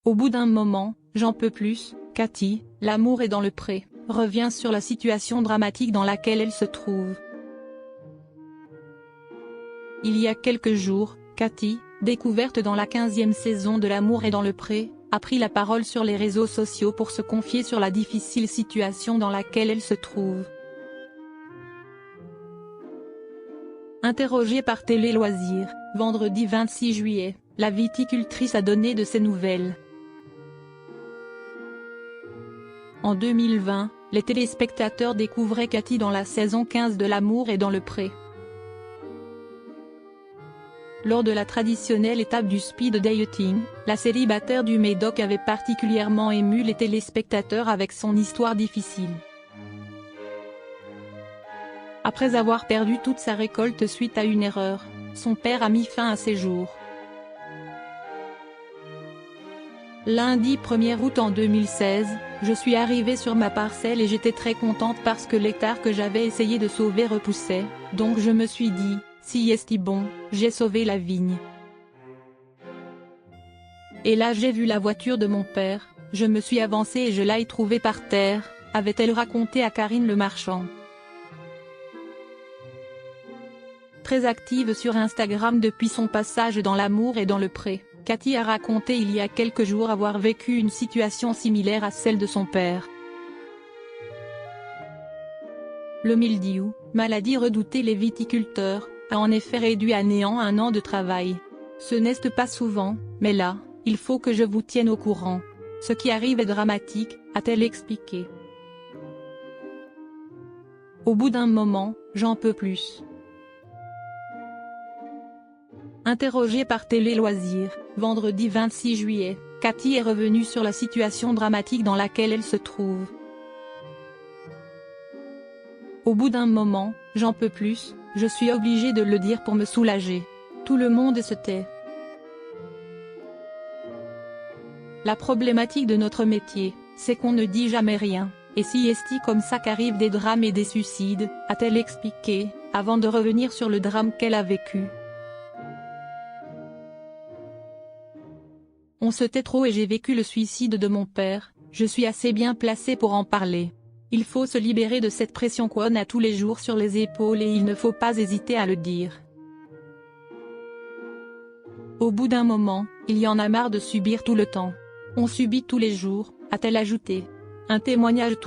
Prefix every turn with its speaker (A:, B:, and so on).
A: Au bout d'un moment, j'en peux plus, Cathy, l'amour est dans le pré, revient sur la situation dramatique dans laquelle elle se trouve. Il y a quelques jours, Cathy, découverte dans la 15e saison de L'amour est dans le pré, a pris la parole sur les réseaux sociaux pour se confier sur la difficile situation dans laquelle elle se trouve. Interrogée par Télé Loisirs, vendredi 26 juillet, la viticultrice a donné de ses nouvelles. En 2020, les téléspectateurs découvraient Cathy dans la saison 15 de L'amour est dans le pré. Lors de la traditionnelle étape du speed dating, la célibataire du Médoc avait particulièrement ému les téléspectateurs avec son histoire difficile. Après avoir perdu toute sa récolte suite à une erreur, son père a mis fin à ses jours. Lundi 1er août en 2016, je suis arrivée sur ma parcelle et j'étais très contente parce que l'hectare que j'avais essayé de sauver repoussait, donc je me suis dit, si est bon, j'ai sauvé la vigne. Et là j'ai vu la voiture de mon père, je me suis avancée et je l'ai trouvée par terre, avait-elle raconté à Karine Le Marchand. Très active sur Instagram depuis son passage dans L'amour est dans le pré, Cathy a raconté il y a quelques jours avoir vécu une situation similaire à celle de son père. Le mildiou, maladie redoutée les viticulteurs, a en effet réduit à néant un an de travail. Ce n'est pas souvent, mais là, il faut que je vous tienne au courant. Ce qui arrive est dramatique, a-t-elle expliqué. Au bout d'un moment, j'en peux plus. Interrogée par Télé Loisirs, vendredi 26 juillet, Cathy est revenue sur la situation dramatique dans laquelle elle se trouve. Au bout d'un moment, j'en peux plus, je suis obligée de le dire pour me soulager. Tout le monde se tait. La problématique de notre métier, c'est qu'on ne dit jamais rien, et si est comme ça qu'arrivent des drames et des suicides, a-t-elle expliqué, avant de revenir sur le drame qu'elle a vécu. On se tait trop et j'ai vécu le suicide de mon père, je suis assez bien placée pour en parler. Il faut se libérer de cette pression qu'on a tous les jours sur les épaules et il ne faut pas hésiter à le dire. Au bout d'un moment, il y en a marre de subir tout le temps. On subit tous les jours, a-t-elle ajouté. Un témoignage tout